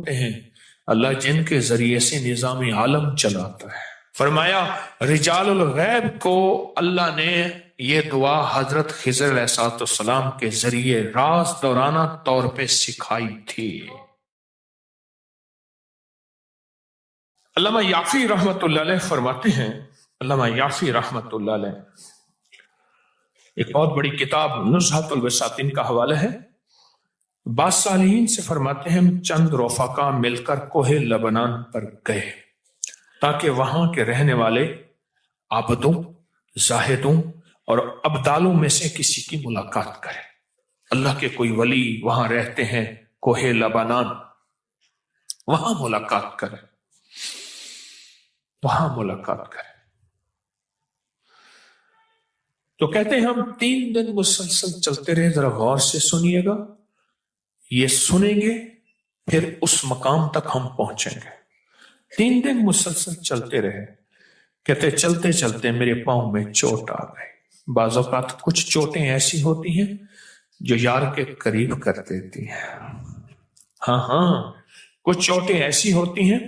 ہوتے ہیں، اللہ جن کے ذریعے سے نظام عالم چلاتا ہے۔ فرمایا رجال الغیب کو اللہ نے یہ دعا حضرت خضر علیہ السلام کے ذریعے راز دورانہ طور پہ سکھائی تھی۔ علامہ یافی رحمت اللہ علیہ فرماتے ہیں، علامہ یافی رحمت اللہ علیہ ایک بہت بڑی کتاب نزہۃ البساطین کا حوالہ ہے، بعض صالحین سے فرماتے ہیں ہم چند رفقا مل کر کوہ لبنان پر گئے تاکہ وہاں کے رہنے والے عابدوں، زاہدوں اور ابدالوں میں سے کسی کی ملاقات کرے۔ اللہ کے کوئی ولی وہاں رہتے ہیں کوہ لبنان، وہاں ملاقات کرے، وہاں ملاقات کرے۔ تو کہتے ہیں ہم 3 دن مسلسل چلتے رہے، ذرا غور سے سنیے گا، یہ سنیں گے پھر اس مقام تک ہم پہنچیں گے۔ 3 دن مسلسل چلتے رہے، کہتے چلتے چلتے میرے پاؤں میں چوٹ آ گئی۔ بعض اوقات کچھ چوٹیں ایسی ہوتی ہیں جو یار کے قریب کر دیتی ہیں، ہاں کچھ چوٹیں ایسی ہوتی ہیں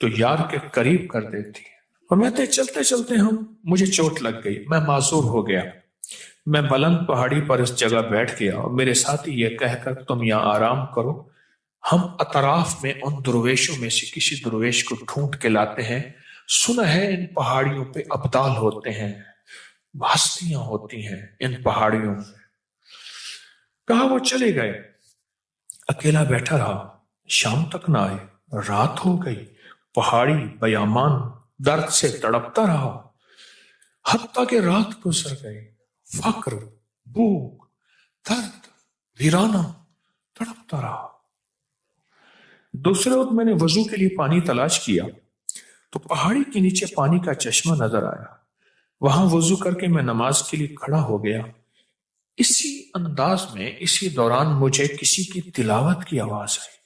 تو یار کے قریب کر دیتی ہیں۔ اور میں چلتے چلتے مجھے چوٹ لگ گئی، میں معذور ہو گیا، میں بلند پہاڑی پر اس جگہ بیٹھ گیا اور میرے ساتھی یہ کہہ کر تم یہاں آرام کرو، ہم اطراف میں ان درویشوں میں سے کسی درویش کو ڈھونڈ کے لاتے ہیں، سنا ہے ان پہاڑیوں پہ ابدال ہوتے ہیں، ہستیاں ہوتی ہیں ان پہاڑیوں میں۔ کہا وہ چلے گئے، اکیلا بیٹھا رہا، شام تک نہ آئے، رات ہو گئی، پہاڑی بیامان درد سے تڑپتا رہا، حتیٰ کہ رات گزر گئی، فقر، بھوک، درد، ویرانہ تڑپتا رہا۔ دوسرے وقت میں نے وضو کے لیے پانی تلاش کیا تو پہاڑی کے نیچے پانی کا چشمہ نظر آیا، وہاں وضو کر کے میں نماز کے لیے کھڑا ہو گیا۔ اسی انداز میں اسی دوران مجھے کسی کی تلاوت کی آواز آئی۔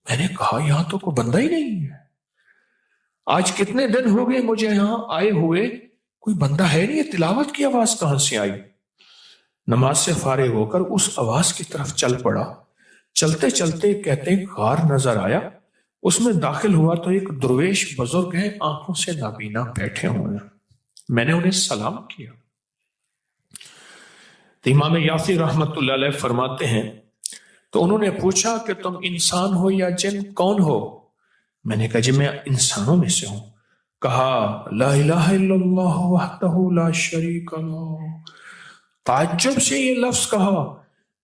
میں نے کہا یہاں تو کوئی بندہ ہی نہیں ہے، آج کتنے دن ہو گئے مجھے یہاں آئے ہوئے، کوئی بندہ ہے نہیں، یہ تلاوت کی آواز کہاں سے آئی؟ نماز سے فارغ ہو کر اس آواز کی طرف چل پڑا، چلتے چلتے کہتے غار نظر آیا، اس میں داخل ہوا تو ایک درویش بزرگ ہیں، آنکھوں سے نابینا بیٹھے ہوئے ہیں۔ میں نے انہیں سلام کیا تو امام یافی رحمت اللہ علیہ فرماتے ہیں تو انہوں نے پوچھا کہ تم انسان ہو یا جن، کون ہو؟ میں نے کہا جی میں انسانوں میں سے ہوں۔ کہا لا الہ الا اللہ وحدہ لا شریک لہ، تعجب سے یہ لفظ کہا،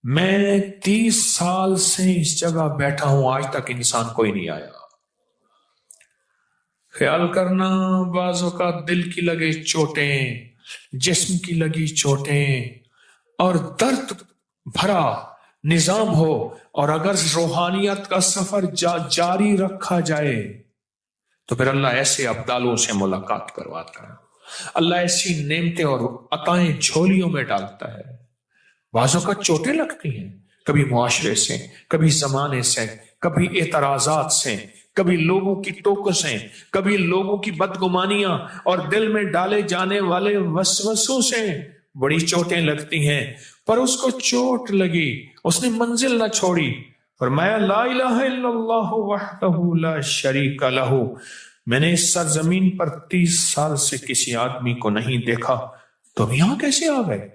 میں 30 سال سے اس جگہ بیٹھا ہوں، آج تک انسان کوئی نہیں آیا۔ خیال کرنا بعض اوقات دل کی لگے چوٹیں، جسم کی لگی چوٹیں اور درد بھرا نظام ہو، اور اگر روحانیت کا سفر جاری رکھا جائے تو پھر اللہ ایسے ابدالوں سے ملاقات کرواتا ہے، اللہ ایسی نعمتیں اور عطائیں جھولیوں میں ڈالتا ہے۔ بعضوں کا چوٹیں لگتی ہیں، کبھی معاشرے سے، کبھی زمانے سے، کبھی اعتراضات سے، کبھی لوگوں کی ٹوکسیں، کبھی لوگوں کی بدگمانیاں اور دل میں ڈالے جانے والے وسوسوں سے بڑی چوٹیں لگتی ہیں، پر اس کو چوٹ لگی، اس نے منزل نہ چھوڑی، فرمایا لا الہ الا اللہ وحدہ لا شریک لہ۔ میں نے اس سرزمین پر 30 سال سے کسی آدمی کو نہیں دیکھا، تو اب یہاں کیسے آ گئے؟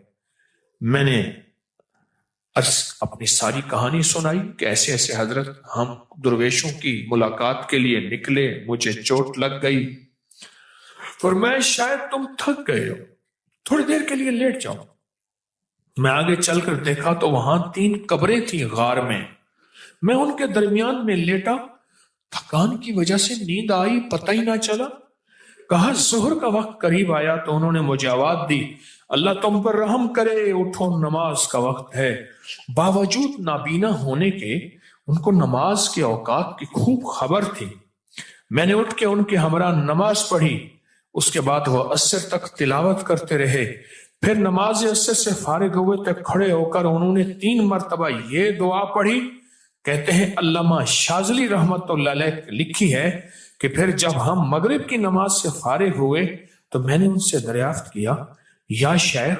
میں نے اپنی ساری کہانی سنائی کہ ایسے ایسے حضرت ہم درویشوں کی ملاقات کے لیے نکلے، مجھے چوٹ لگ گئی، فرمایا شاید تم تھک گئے ہو، تھوڑی دیر کے لیے لیٹ جاؤ۔ میں آگے چل کر دیکھا تو وہاں 3 قبریں تھیں غار میں ان کے درمیان میں لیٹا، تھکان کی وجہ سے نیند آئی، پتہ ہی نہ چلا۔ کہا ظہر کا وقت قریب آیا تو انہوں نے مجھے آواز دی، اللہ تم پر رحم کرے، اٹھو نماز کا وقت ہے۔ باوجود نابینا ہونے کے ان کو نماز کے اوقات کی خوب خبر تھی۔ میں نے اٹھ کے ان کے ہمراہ نماز پڑھی، اس کے بعد وہ عصر تک تلاوت کرتے رہے، پھر نماز عصر سے فارغ ہوئے تو کھڑے ہو کر انہوں نے 3 مرتبہ یہ دعا پڑھی۔ کہتے ہیں علامہ شاذلی رحمت اللہ علیہ لکھی ہے کہ پھر جب ہم مغرب کی نماز سے فارغ ہوئے تو میں نے ان سے دریافت کیا، یا شیخ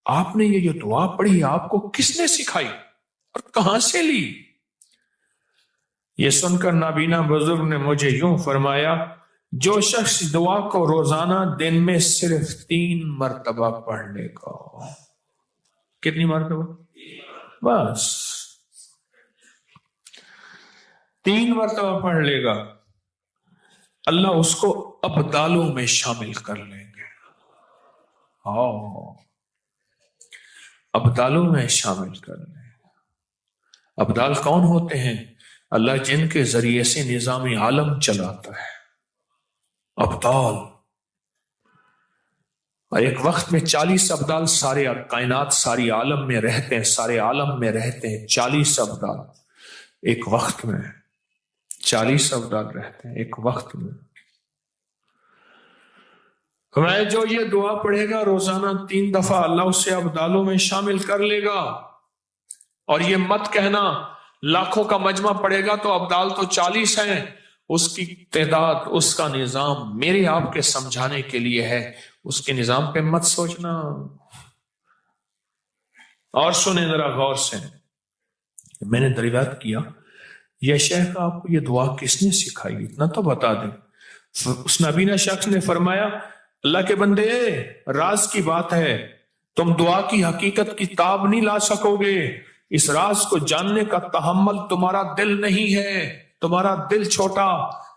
آپ نے یہ جو دعا پڑھی آپ کو کس نے سکھائی اور کہاں سے لی؟ یہ سن کر نابینا بزرگ نے مجھے یوں فرمایا، جو شخص دعا کو روزانہ دن میں صرف 3 مرتبہ پڑھ لے گا. کتنی مرتبہ؟ بس 3 مرتبہ پڑھ لے گا، اللہ اس کو ابدالوں میں شامل کر لیں گے. ابدالوں میں شامل کر لیں گے. ابدال کون ہوتے ہیں؟ اللہ جن کے ذریعے سے نظام عالم چلاتا ہے. ابدال. اور ایک وقت میں 40 ابدال سارے کائنات ساری عالم میں رہتے ہیں، سارے عالم میں رہتے ہیں. 40 ابدال ایک وقت میں، 40 ابدال رہتے ہیں ایک وقت میں. میں جو یہ دعا پڑھے گا روزانہ 3 دفعہ، اللہ اسے ابدالوں میں شامل کر لے گا. اور یہ مت کہنا لاکھوں کا مجمع پڑے گا تو ابدال تو 40 ہیں. اس کی تعداد، اس کا نظام میرے آپ کے سمجھانے کے لیے ہے. اس کے نظام پہ مت سوچنا. اور سنیں ذرا غور سے، میں نے دریافت کیا یہ شیخ آپ کو یہ دعا کس نے سکھائی؟ اتنا تو بتا دیں. اس نابینا شخص نے فرمایا، اللہ کے بندے، راز کی بات ہے، تم دعا کی حقیقت کی تاب نہیں لا سکو گے. اس راز کو جاننے کا تحمل تمہارا دل نہیں ہے. تمہارا دل چھوٹا،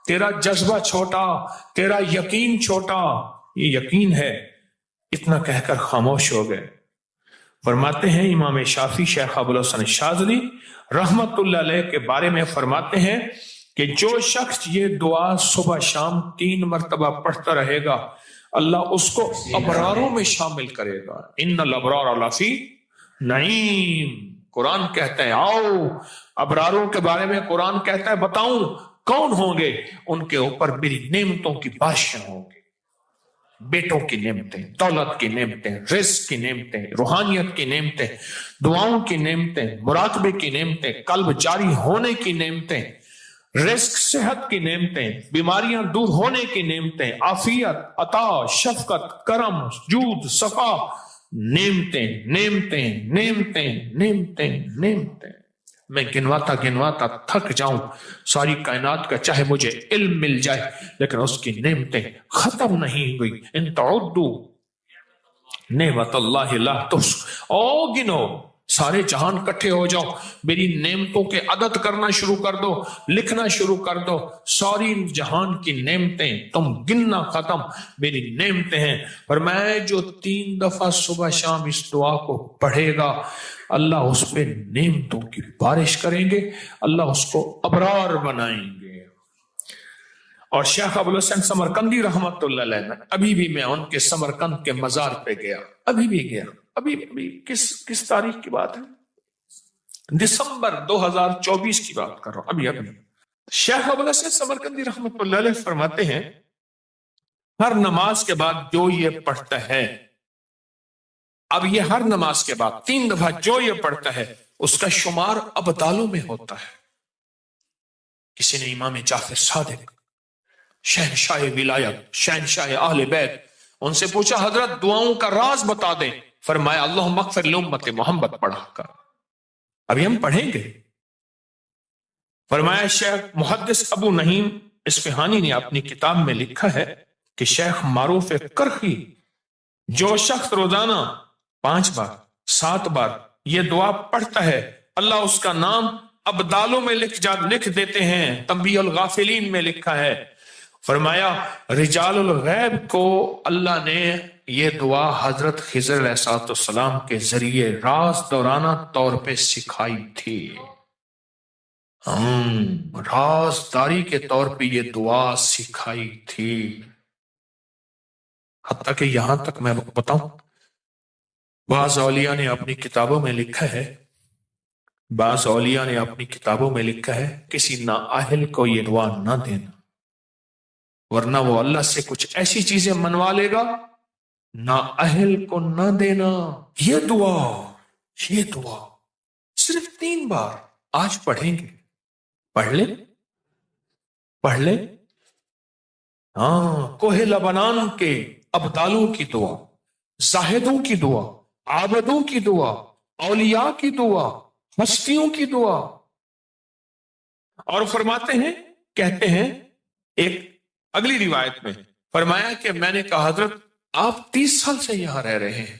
تیرا جذبہ چھوٹا، تیرا یقین چھوٹا. یہ یقین ہے. اتنا کہہ کر خاموش ہو گئے. فرماتے ہیں امام شافعی شیخ ابوالحسن شاذلی رحمت اللہ علیہ کے بارے میں فرماتے ہیں کہ جو شخص یہ دعا صبح شام 3 مرتبہ پڑھتا رہے گا، اللہ اس کو ابراروں میں شامل کرے گا. ان الابرار لفی نعیم. قرآن کہتا ہے، آؤ ابراروں کے بارے میں قرآن کہتا ہے بتاؤں کون ہوں گے. ان کے اوپر میری نعمتوں کی بارشیں ہوں گی. بیٹوں کی نعمتیں، دولت کی نعمتیں، رزق کی نعمتیں، روحانیت کی نعمتیں، دعاؤں کی نعمتیں، مراقبے کی نعمتیں، قلب جاری ہونے کی نعمتیں، رزق صحت کی نعمتیں، بیماریاں دور ہونے کی نعمتیں، عافیت، عطا، شفقت، کرم، جود، صفا، نعمتیں نعمتیں نعمتیں نعمتیں نعمتیں. میں گنواتا گنواتا تھک جاؤں ساری کائنات کا، چاہے مجھے علم مل جائے لیکن اس کی نعمتیں ختم نہیں ہوئی. ان تعدوا نعمت اللہ لا تحصوها. او گنو، سارے جہان کٹھے ہو جاؤ، میری نعمتوں کے عدد کرنا شروع کر دو، لکھنا شروع کر دو. ساری جہان کی نعمتیں تم گننا ختم، میری نعمتیں ہیں. اور میں جو 3 دفعہ صبح شام اس دعا کو پڑھے گا، اللہ اس پہ نعمتوں کی بارش کریں گے، اللہ اس کو ابرار بنائیں گے. اور شیخ ابوالحسن سمرقندی رحمت اللہ علیہ، ابھی بھی میں ان کے سمرقند کے مزار پہ گیا، ابھی بھی گیا. ابھی کس تاریخ کی بات ہے؟ دسمبر 2024 کی بات کر رہا ہوں. ابھی شیخ ابوالحسن سمرقندی رحمت اللہ علیہ فرماتے ہیں، ہر نماز کے بعد جو یہ پڑھتا ہے، اب یہ ہر نماز کے بعد 3 دفعہ جو یہ پڑھتا ہے اس کا شمار ابدالوں میں ہوتا ہے. کسی نے امام جعفر صادق، شہنشاہ ولایت، شہنشاہ اہل بیت، ان سے پوچھا حضرت دعاؤں کا راز بتا دیں. فرمایا اللہم اغفر لامت محمد پڑھا کر. ابھی ہم پڑھیں گے. فرمایا شیخ محدث ابو نعیم اصفہانی نے اپنی کتاب میں لکھا ہے کہ شیخ معروف کرخی، جو شخص روزانہ 5 بار 7 بار یہ دعا پڑھتا ہے، اللہ اس کا نام ابدالوں میں لکھ دیتے ہیں. تنبیہ الغافلین میں لکھا ہے. فرمایا رجال الغیب کو اللہ نے یہ دعا حضرت خضر علیہ السلام کے ذریعے راز دورانہ طور پہ سکھائی تھی. رازداری کے طور پہ یہ دعا سکھائی تھی. حتیٰ کہ یہاں تک میں بتاؤں، بعض اولیاء نے اپنی کتابوں میں لکھا ہے کسی نااہل کو یہ دعا نہ دینا، ورنہ وہ اللہ سے کچھ ایسی چیزیں منوا لے گا. نااہل کو نہ دینا. یہ دعا صرف 3 بار آج پڑھیں گے. پڑھ لے. کوہ لبنان کے ابدالوں کی دعا، زاہدوں کی دعا، عابدوں کی دعا، اولیاء کی دعا، ہستیوں کی دعا. اور فرماتے ہیں، کہتے ہیں ایک اگلی روایت میں فرمایا کہ میں نے کہا حضرت آپ 30 سال سے یہاں رہ رہے ہیں،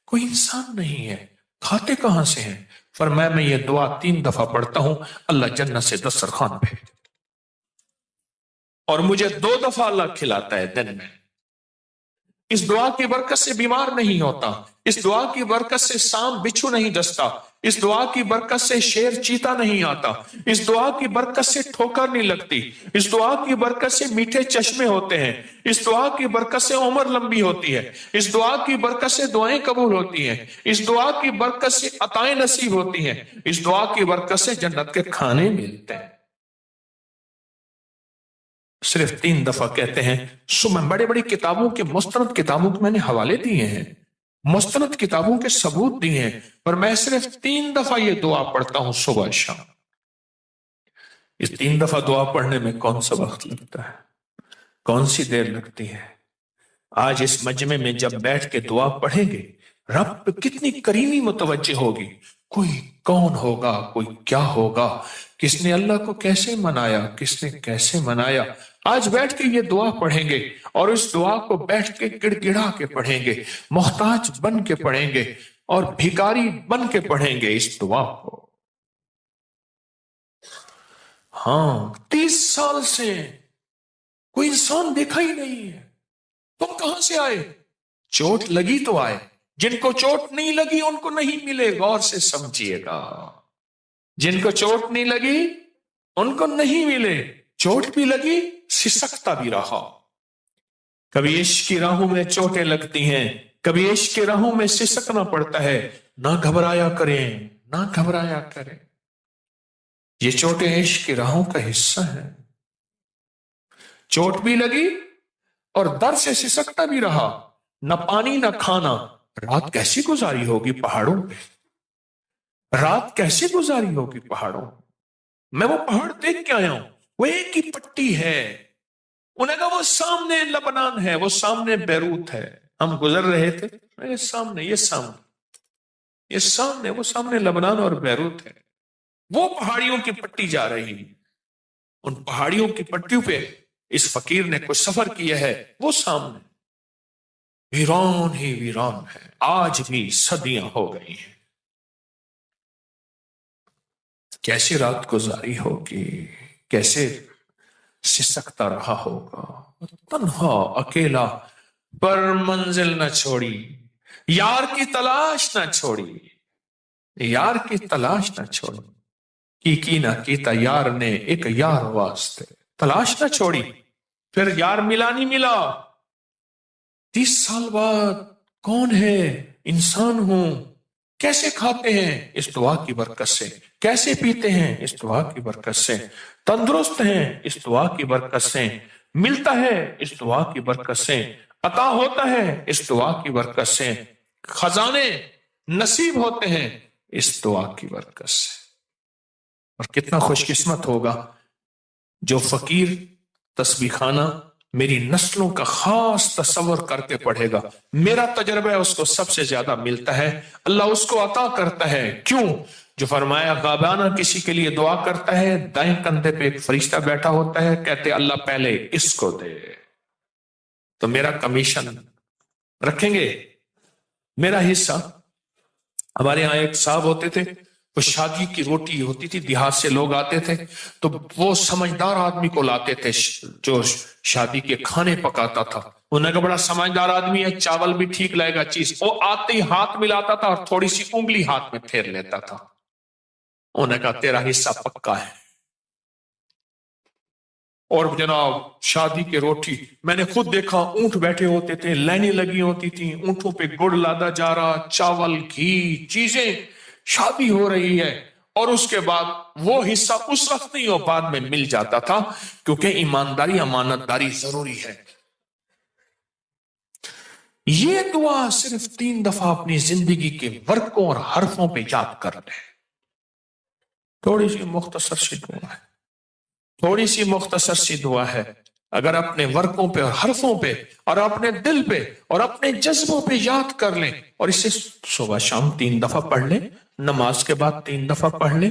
کوئی انسان نہیں ہے، کھاتے کہاں سے ہیں؟ فرمایا میں یہ دعا 3 دفعہ پڑھتا ہوں، اللہ جنت سے دسترخوان بھیج دیتا، اور مجھے 2 دفعہ اللہ کھلاتا ہے دن میں۔ اس دعا کی برکت سے بیمار نہیں ہوتا، اس دعا کی برکت سے سانپ بچھو نہیں ڈستا، اس دعا کی برکت سے شیر چیتا نہیں آتا، اس دعا کی برکت سے ٹھوکر نہیں لگتی، اس دعا کی برکت سے میٹھے چشمے ہوتے ہیں، اس دعا کی برکت سے عمر لمبی ہوتی ہے، اس دعا کی برکت سے دعائیں قبول ہوتی ہیں، اس دعا کی برکت سے عطائیں نصیب ہوتی ہیں، اس دعا کی برکت سے جنت کے کھانے ملتے ہیں۔ صرف 3 دفعہ کہتے ہیں۔ میں بڑے بڑی کتابوں کے، مستند کتابوں کے میں نے حوالے دیے ہیں، مستند کتابوں کے ثبوت دیے ہیں، پر میں صرف 3 دفعہ یہ دعا پڑھتا ہوں صبح شام۔ اس 3 دفعہ دعا پڑھنے میں کون سا وقت لگتا ہے، کون سی دیر لگتی ہے؟ آج اس مجمع میں جب بیٹھ کے دعا پڑھیں گے، رب پہ کتنی کریمی متوجہ ہوگی، کوئی کون ہوگا، کوئی کیا ہوگا، کس نے اللہ کو کیسے منایا، کس نے کیسے منایا۔ آج بیٹھ کے یہ دعا پڑھیں گے، اور اس دعا کو بیٹھ کے گڑ گڑا کے پڑھیں گے، محتاج بن کے پڑھیں گے، اور بھکاری بن کے پڑھیں گے اس دعا کو۔ ہاں 30 سال سے کوئی انسان دیکھا ہی نہیں ہے، تم کہاں سے آئے؟ چوٹ لگی تو آئے، جن کو چوٹ نہیں لگی ان کو نہیں ملے، غور سے سمجھیے گا، جن کو چوٹ نہیں لگی ان کو نہیں ملے، چوٹ بھی لگی سسکتا بھی رہا۔ کبھی عشق کی راہوں میں چوٹیں لگتی ہیں، کبھی عشق کی راہوں میں سسکنا پڑتا ہے، نہ گھبرایا کریں، نہ گھبرایا کریں، یہ چوٹیں عشق کی راہوں کا حصہ ہے۔ چوٹ بھی لگی اور در سے سسکتا بھی رہا، نہ پانی نہ کھانا، رات کیسی گزاری ہوگی پہاڑوں پہ، رات کیسی گزاری ہوگی پہاڑوں۔ میں وہ پہاڑ دیکھ کے آیا ہوں، وہ ایک ہی پٹی ہے، انہیں کہا وہ سامنے لبنان ہے، وہ سامنے بیروت ہے، ہم گزر رہے تھے، یہ سامنے، یہ سامنے، یہ سامنے، وہ سامنے لبنان اور بیروت ہے، وہ پہاڑیوں کی پٹی جا رہی، ان پہاڑیوں کی پٹیوں پہ اس فقیر نے کچھ سفر کیا ہے، وہ سامنے ویران ہی ویران ہے، آج بھی صدیاں ہو گئی ہیں۔ کیسی رات گزاری ہوگی، کیسے سسکتا رہا ہوگا، تنہا اکیلا، پر منزل نہ چھوڑی، یار کی تلاش نہ چھوڑی، یار کی تلاش نہ چھوڑی، کی نہ کیتا یار نے ایک یار واسطے، تلاش نہ چھوڑی، پھر یار ملا نہیں ملا، 30 سال بعد کون ہے، انسان ہوں، کیسے کھاتے ہیں اس دعا کی برکت سے، کیسے پیتے ہیں اس دعا کی برکت سے، تندرست ہیں اس دعا کی برکت سے، ملتا ہے اس دعا کی برکت سے، عطا ہوتا ہے اس دعا کی برکت سے، خزانے نصیب ہوتے ہیں اس دعا کی برکت سے۔ اور کتنا خوش قسمت ہوگا جو فقیر تسبیح خانہ میری نسلوں کا خاص تصور کر کے پڑھے گا، میرا تجربہ اس کو سب سے زیادہ ملتا ہے، اللہ اس کو عطا کرتا ہے۔ کیوں؟ جو فرمایا غابانہ کسی کے لیے دعا کرتا ہے، دائیں کندھے پہ ایک فرشتہ بیٹھا ہوتا ہے، کہتے اللہ پہلے اس کو دے، تو میرا کمیشن رکھیں گے، میرا حصہ۔ ہمارے یہاں ایک صاحب ہوتے تھے، وہ شادی کی روٹی ہوتی تھی، دیہات سے لوگ آتے تھے تو وہ سمجھدار آدمی کو لاتے تھے جو شادی کے کھانے پکاتا تھا، انہیں کا بڑا سمجھدار آدمی ہے، چاول بھی ٹھیک لائے گا، چیز وہ آتے ہی ہاتھ ملاتا تھا اور تھوڑی سی انگلی ہاتھ میں پھیر لیتا تھا، انہیں کہا تیرا حصہ پکا ہے۔ اور جناب شادی کے روٹی میں نے خود دیکھا، اونٹ بیٹھے ہوتے تھے، لائنیں لگی ہوتی تھی، اونٹوں پہ گڑ لادا جا رہا، چاول گھی چیزیں، شادی ہو رہی ہے، اور اس کے بعد وہ حصہ اس وقت نہیں، وہ بعد میں مل جاتا تھا، کیونکہ ایمانداری امانت داری ضروری ہے۔ یہ دعا صرف 3 دفعہ اپنی زندگی کے ورقوں اور حرفوں پہ یاد کر لیں، تھوڑی سی مختصر سی دعا ہے، تھوڑی سی مختصر سی دعا ہے، اگر اپنے ورقوں پہ اور حرفوں پہ اور اپنے دل پہ اور اپنے جذبوں پہ یاد کر لیں، اور اسے صبح شام 3 دفعہ پڑھ لیں، نماز کے بعد 3 دفعہ پڑھ لیں،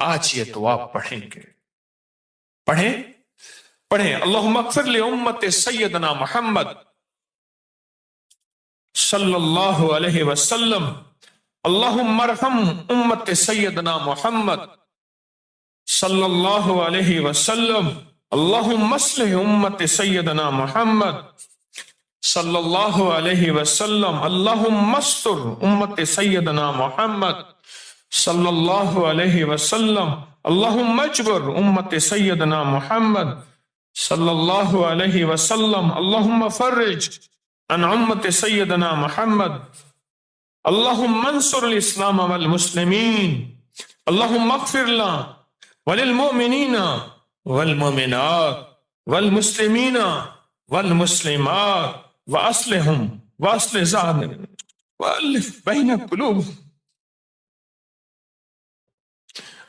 آج یہ دعا پڑھیں گے. پڑھیں اللہم اغفر لأمت سیدنا محمد صلی اللہ علیہ وسلم. اللہم ارحم امت سیدنا محمد صلی اللہ علیہ وسلم. اللہم اصلح امت سیدنا محمد صلی اللہ علیہ وسلم. اللہم استر امت سیدنا محمد صلی اللہ علیہ وسلم. اللہم اجبر امت سیدنا محمد صلی اللہ علیہ وسلم. اللہم فرج عن امت سیدنا محمد. اللہم انصر الاسلام والمسلمین. اللہم اغفر لنا وللمؤمنین والمؤمنات والمسلمین والمسلمات واصلحهم واصلح ذاتهم والف بین قلوبهم.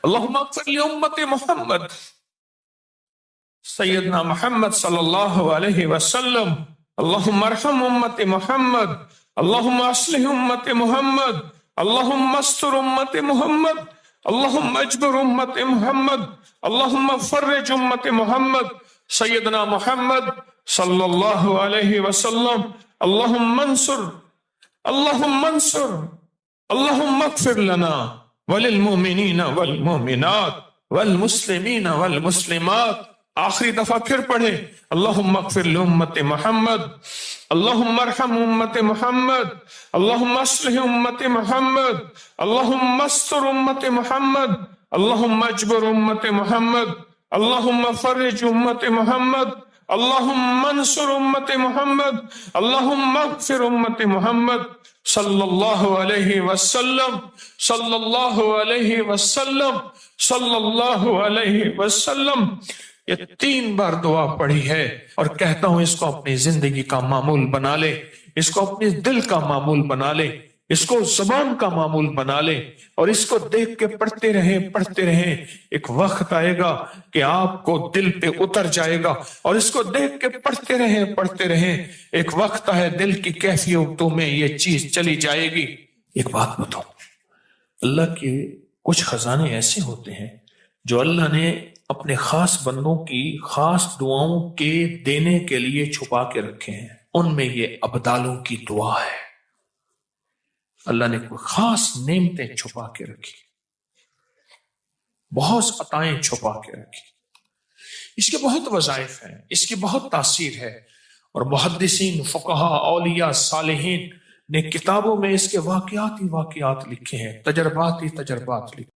اللہم اغفر لأمت محمد سیدنا محمد صلی اللہ علیہ وسلم. اللہم ارحم امت محمد. اللہم اصلح امت محمد. اللہم استر امت محمد. اللہم اجبر امت محمد. اللہم فرج امت محمد سیدنا محمد صلی اللہ علیہ وسلم. اللہم انصر اللہم اغفر لنا وللمؤمنین والمؤمنات والمسلمین والمسلمات. آخری دفعہ پھر پڑھیں اللہم اغفر لأمت محمد. اللہم ارحم امت محمد. اللہم اصلح امت محمد. اللہم استر امت محمد. اللہم اجبر امت محمد. اللہم فرج امت محمد. اللہم انصر امت محمد. اللہم اغفر امت محمد صلی اللہ علیہ وسلم صلی اللہ علیہ وسلم صلی اللہ علیہ وسلم. یہ 3 بار دعا پڑھی ہے اور کہتا ہوں اس کو اپنی زندگی کا معمول بنا لے, اس کو اپنے دل کا معمول بنا لے, اس کو زبان کا معمول بنا لے اور اس کو دیکھ کے پڑھتے رہیں. ایک وقت آئے گا کہ آپ کو دل پہ اتر جائے گا اور اس کو دیکھ کے پڑھتے رہیں. ایک وقت ہے دل کی کیفیتوں میں یہ چیز چلی جائے گی. ایک بات بتاؤں, اللہ کے کچھ خزانے ایسے ہوتے ہیں جو اللہ نے اپنے خاص بندوں کی خاص دعاؤں کے دینے کے لیے چھپا کے رکھے ہیں. ان میں یہ ابدالوں کی دعا ہے. اللہ نے کوئی خاص نعمتیں چھپا کے رکھی, بہت عطائیں چھپا کے رکھی. اس کے بہت وظائف ہیں, اس کی بہت تاثیر ہے, اور محدثین, فقہا, اولیاء, صالحین نے کتابوں میں اس کے واقعات ہی واقعات لکھے ہیں, تجربات ہی تجربات لکھے.